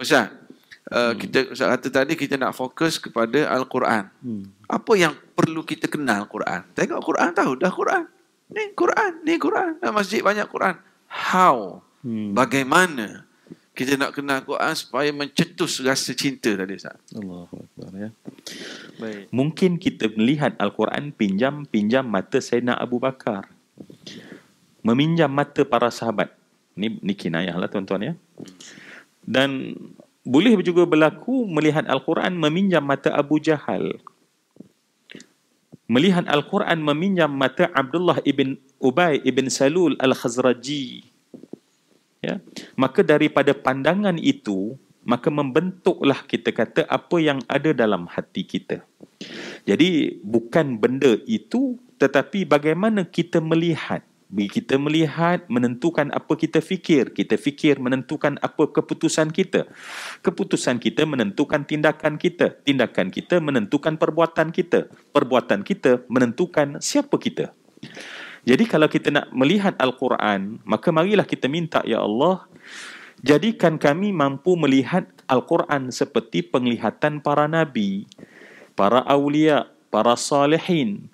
Ustaz, Ustaz kata tadi kita nak fokus kepada Al-Quran. Apa yang perlu kita kenal Quran? Tengok Quran, tahu dah Quran. Ni Quran. Dalam masjid banyak Quran. How? Bagaimana kita nak kenal Quran supaya mencetus rasa cinta tadi, Ustaz? Allahu Akbar, ya. Baik. Mungkin kita melihat Al-Quran pinjam mata Sayyidina Abu Bakar. Meminjam mata para sahabat. Ni kinayah lah tuan-tuan, ya. Dan boleh juga berlaku melihat Al-Quran meminjam mata Abu Jahal. Melihat Al-Quran meminjam mata Abdullah ibn Ubay ibn Salul Al-Khazraji. Ya. Maka daripada pandangan itu, maka membentuklah kita kata apa yang ada dalam hati kita. Jadi bukan benda itu, tetapi bagaimana kita melihat. Kita melihat, menentukan apa kita fikir. Kita fikir, menentukan apa keputusan kita. Keputusan kita menentukan tindakan kita. Tindakan kita menentukan perbuatan kita. Perbuatan kita menentukan siapa kita. Jadi kalau kita nak melihat Al-Quran, maka marilah kita minta, ya Allah, jadikan kami mampu melihat Al-Quran seperti penglihatan para nabi, para awliya, para salihin.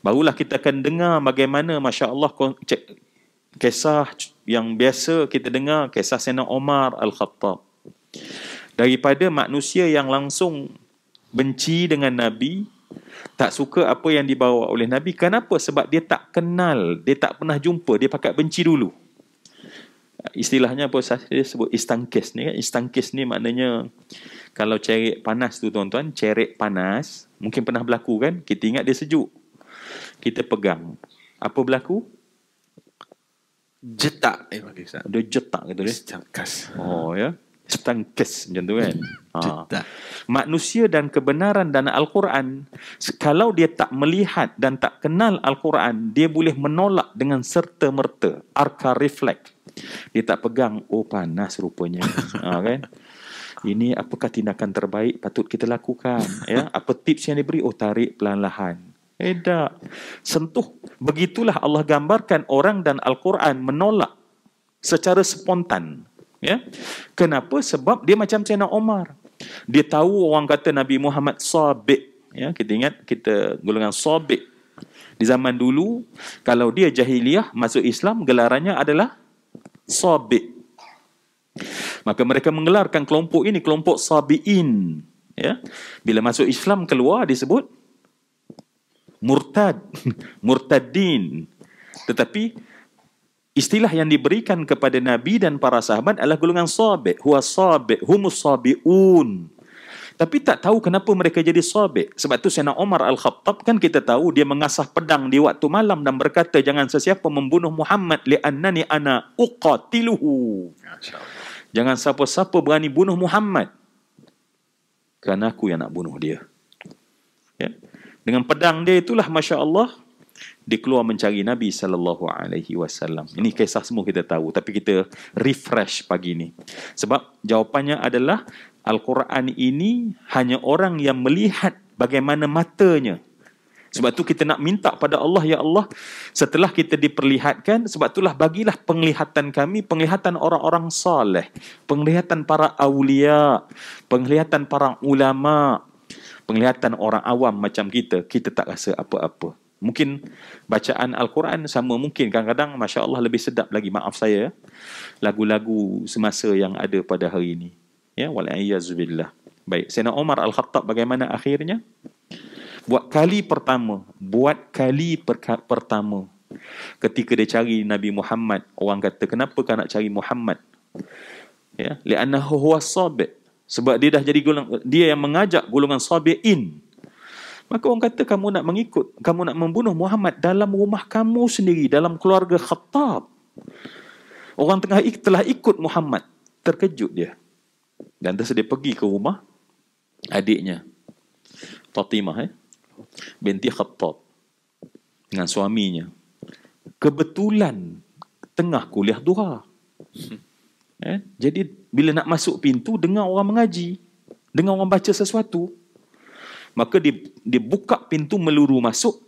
Barulah kita akan dengar bagaimana, Masya Allah, kisah yang biasa kita dengar, kisah Sayyidina Umar Al-Khattab. Daripada manusia yang langsung benci dengan Nabi, tak suka apa yang dibawa oleh Nabi. Kenapa? Sebab dia tak kenal, dia tak pernah jumpa, dia pakat benci dulu. Istilahnya apa saya sebut istangkis ni kan? Istangkis ni maknanya kalau cerik panas tu tuan-tuan, cerik panas, mungkin pernah berlaku kan? Kita ingat dia sejuk. Kita pegang. Apa berlaku? Jetak. Dia jetak kata dia. Istangkas. Oh ya. Istangkis macam tu kan. Jetak. Manusia dan kebenaran dan Al-Quran, kalau dia tak melihat dan tak kenal Al-Quran, dia boleh menolak dengan serta-merta. Arka refleks. Dia tak pegang, oh panas rupanya. Kan? Ini apakah tindakan terbaik patut kita lakukan? Ya, apa tips yang diberi? Oh, tarik perlahan-lahan. Tak. Sentuh. Begitulah Allah gambarkan orang dan Al-Quran menolak secara spontan. Ya. Kenapa? Sebab dia macam Sayyidina Umar. Dia tahu orang kata Nabi Muhammad sabiq. Ya, kita ingat kita golongan sabiq. Di zaman dulu, kalau dia jahiliyah masuk Islam, gelarannya adalah sabiq. Maka mereka menggelarkan kelompok ini kelompok sabiin. Ya. Bila masuk Islam keluar disebut murtad, murtadin. Tetapi istilah yang diberikan kepada Nabi dan para sahabat adalah golongan sabiq, huwa sabiq, humus sabiun. Tapi tak tahu kenapa mereka jadi sabiq. Sebab tu Sayyidina Umar Al-Khattab kan kita tahu dia mengasah pedang di waktu malam dan berkata, jangan sesiapa membunuh Muhammad li'annani ana uqatiluhu. Jangan siapa-siapa berani bunuh Muhammad, kerana aku yang nak bunuh dia. Ya. Dengan pedang dia itulah, Masya Allah, dia keluar mencari Nabi SAW. Ini kisah semua kita tahu, tapi kita refresh pagi ni. Sebab jawapannya adalah Al-Quran ini hanya orang yang melihat bagaimana matanya. Sebab tu kita nak minta pada Allah, ya Allah, setelah kita diperlihatkan, sebab itulah bagilah penglihatan kami, penglihatan orang-orang saleh, penglihatan para awliya, penglihatan para ulama, penglihatan orang awam macam kita tak rasa apa-apa. Mungkin bacaan Al-Quran sama, mungkin kadang-kadang Masya Allah lebih sedap lagi, maaf saya, lagu-lagu semasa yang ada pada hari ini. Ya, wal'iyyazubillah. Baik, Sayyidina Umar Al-Khattab bagaimana akhirnya? Buat kali pertama ketika dia cari Nabi Muhammad, orang kata, kenapa kau nak cari Muhammad? Ya, li'annahu huwa sabiq. Sebab dia dah jadi dia yang mengajak golongan sabiin. Maka orang kata, kamu nak membunuh Muhammad dalam rumah kamu sendiri, dalam keluarga Khattab. Orang telah ikut Muhammad. Terkejut dia. Dan terus dia pergi ke rumah adiknya, Fatimah, binti Khattab, dengan suaminya. Kebetulan tengah kuliah duha. Jadi bila nak masuk pintu, dengar orang mengaji, dengar orang baca sesuatu. Maka dia buka pintu meluru masuk,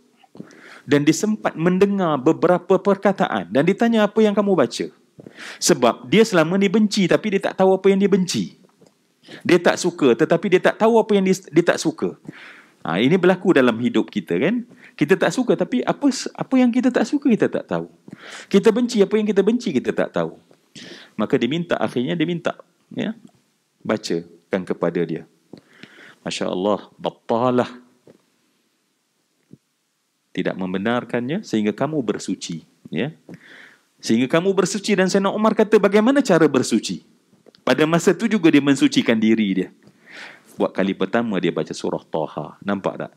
dan dia sempat mendengar beberapa perkataan. Dan ditanya, apa yang kamu baca? Sebab dia selama ni benci, tapi dia tak tahu apa yang dia benci. Dia tak suka, tetapi dia tak tahu apa yang dia tak suka. Ini berlaku dalam hidup kita kan. Kita tak suka, tapi apa yang kita tak suka kita tak tahu. Kita benci, apa yang kita benci kita tak tahu. Maka akhirnya dia minta, ya, bacakan kepada dia. Masya Allah, battalah. Tidak membenarkannya sehingga kamu bersuci, ya. Sehingga kamu bersuci. Dan Sayyidina Umar kata, bagaimana cara bersuci? Pada masa itu juga dia mensucikan diri dia. Buat kali pertama dia baca surah Taha. Nampak tak?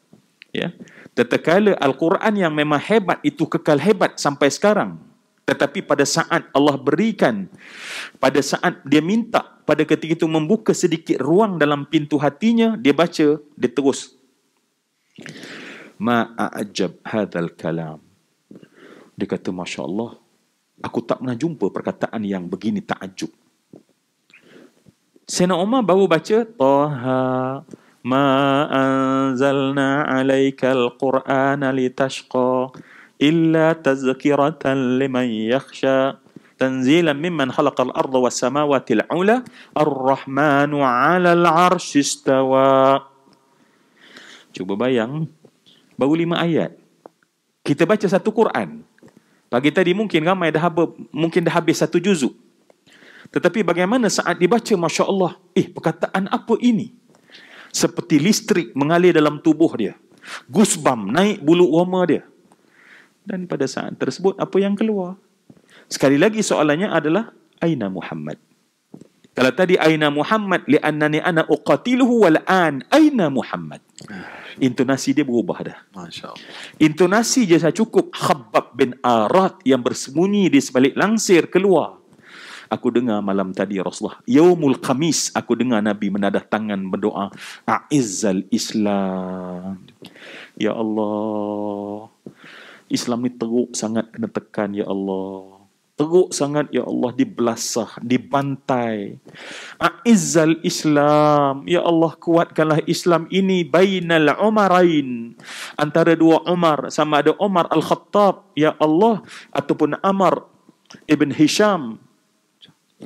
Ya. Tatkala Al-Quran yang memang hebat itu kekal hebat sampai sekarang. Tetapi pada saat Allah berikan, pada saat dia minta, pada ketika itu membuka sedikit ruang dalam pintu hatinya, dia baca, dia terus. Ma'ajab hadzal kalam. Dia kata, Masya Allah, aku tak pernah jumpa perkataan yang begini ta'ajub. Sayyidina Umar baru baca Taha ma anzalna alaikal qur'ana litashqa illa tazkiratan liman yakhsha tanzilan mimman khalaqal arda was samawati al-ula ar-rahmanu 'alal 'arsy istawa. Cuba bayang, baru 5 ayat. Kita baca satu Quran. Pagi tadi mungkin ramai dah habis satu juzuk. Tetapi bagaimana saat dibaca, Masya Allah, perkataan apa ini? Seperti listrik mengalir dalam tubuh dia. Goosebump naik bulu roma dia. Dan pada saat tersebut, apa yang keluar? Sekali lagi soalannya adalah, Aina Muhammad? Kalau tadi Aina Muhammad, li'annani ana uqatiluhu wal'an, Aina Muhammad? Intonasi dia berubah dah. Masya Allah. Intonasi je saya cukup. Khabbab bin Arat yang bersembunyi di sebalik langsir keluar. Aku dengar malam tadi Rasulullah, Yaumul Khamis, aku dengar Nabi menadah tangan berdoa, A'izzal Islam. Ya Allah, Islam ni teruk sangat kena tekan, Ya Allah. Teruk sangat, Ya Allah, dibelasah, dibantai. A'izzal Islam. Ya Allah, kuatkanlah Islam ini bainal Umarain. Antara dua Umar, sama ada Umar Al-Khattab, Ya Allah, ataupun Amr Ibn Hisham,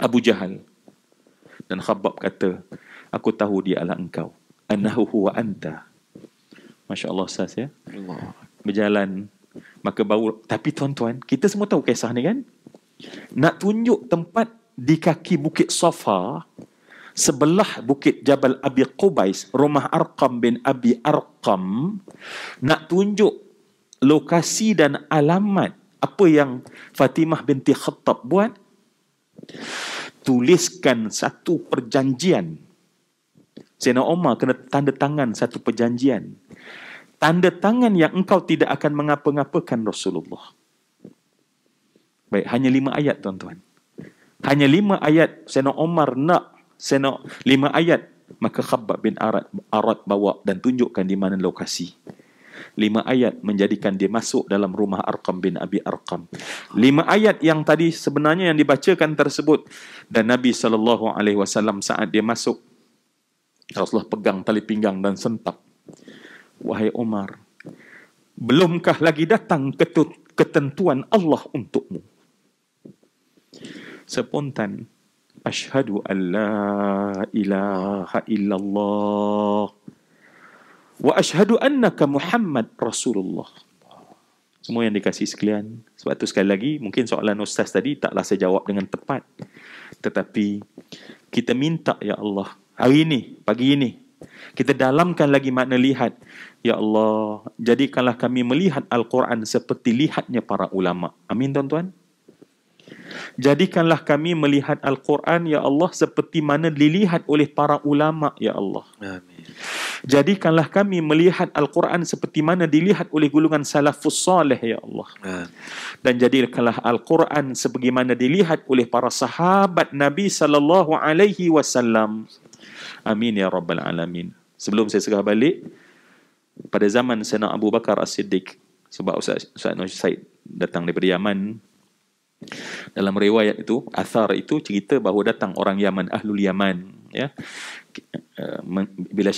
Abu Jahal. Dan Khabbab kata, aku tahu dia adalah engkau. Annahu huwa anta. Masya Allah, Ustaz, ya. Allah. Berjalan. Maka baru, tapi tuan-tuan, kita semua tahu kisah ni kan? Nak tunjuk tempat di kaki Bukit Safa, sebelah Bukit Jabal Abi Qubais, rumah Arqam bin Abi Arqam, nak tunjuk lokasi dan alamat apa yang Fatimah binti Khattab buat, tuliskan satu perjanjian. Sayyidina Umar kena tanda tangan satu perjanjian. Tanda tangan yang engkau tidak akan mengapa-ngapakan Rasulullah. Baik, hanya 5 ayat tuan-tuan. Hanya 5 ayat. Sayyidina Umar nak 5 ayat. Maka Khabbab bin Arat bawa dan tunjukkan di mana lokasi. 5 ayat menjadikan dia masuk dalam rumah Arqam bin Abi Arqam. 5 ayat yang tadi sebenarnya yang dibacakan tersebut. Dan Nabi SAW saat dia masuk, Rasulullah pegang tali pinggang dan sentap. Wahai Umar, belumkah lagi datang ketentuan Allah untukmu? Spontan, asyhadu an la ilaha illallah wa asyhadu annaka Muhammad Rasulullah. Semua yang dikasih sekalian. Sebab tu sekali lagi, mungkin soalan Ustaz tadi taklah saya jawab dengan tepat. Tetapi kita minta, Ya Allah, hari ini, pagi ini, kita dalamkan lagi makna lihat. Ya Allah, jadikanlah kami melihat Al-Quran seperti lihatnya para ulama. Amin, tuan-tuan. Jadikanlah kami melihat Al-Quran, Ya Allah, seperti mana dilihat oleh para ulama, Ya Allah. Amin. Jadikanlah kami melihat Al-Quran seperti mana dilihat oleh golongan salafus salih, Ya Allah. Amin. Dan jadikanlah Al-Quran sebagaimana dilihat oleh para sahabat Nabi SAW. Amin ya Rabbal Alamin. Sebelum saya serah balik, pada zaman Sayyidina Abu Bakar As-Siddiq, sebab Ustaz Nur Syed datang daripada Yaman, dalam riwayat itu, athar itu cerita bahawa datang orang Yaman, Ahlul Yaman, ya, bila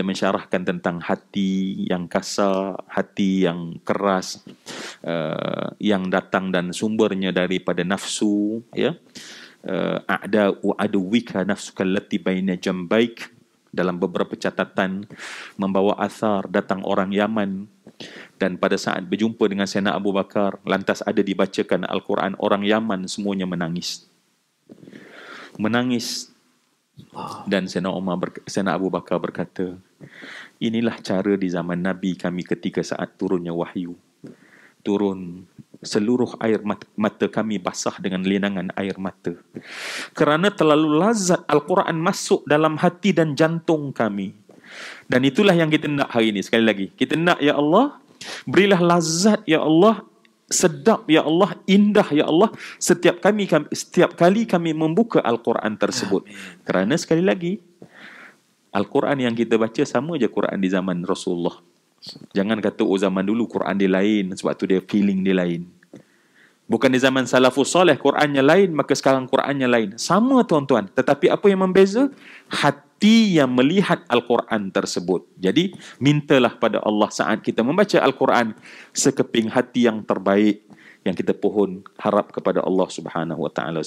mensyarahkan tentang hati yang kasar, hati yang keras, yang datang dan sumbernya daripada nafsu, ya, a'da'u aduwika nafsuka allati baina jambaik. Dalam beberapa catatan membawa asar datang orang Yaman, dan pada saat berjumpa dengan Sayyidina Abu Bakar, lantas ada dibacakan Al-Quran, orang Yaman semuanya menangis. Dan Sayyidina Abu Bakar berkata, inilah cara di zaman Nabi kami ketika saat turunnya wahyu. Turun, seluruh air mata kami basah dengan linangan air mata. Kerana terlalu lazat Al-Quran masuk dalam hati dan jantung kami. Dan itulah yang kita nak hari ini. Sekali lagi, kita nak, ya Allah, berilah lazat, ya Allah, sedap, ya Allah, indah, ya Allah, setiap kali kami membuka Al-Quran tersebut. Kerana sekali lagi, Al-Quran yang kita baca sama je Quran di zaman Rasulullah. Jangan kata, oh zaman dulu Quran dia lain, sebab tu dia feeling dia lain. Bukan di zaman salafus soleh Qurannya lain, maka sekarang Qurannya lain. Sama tuan-tuan. Tetapi apa yang membeza? Hati yang melihat Al-Quran tersebut. Jadi, mintalah pada Allah saat kita membaca Al-Quran, sekeping hati yang terbaik yang kita pohon harap kepada Allah Subhanahu Wa Taala.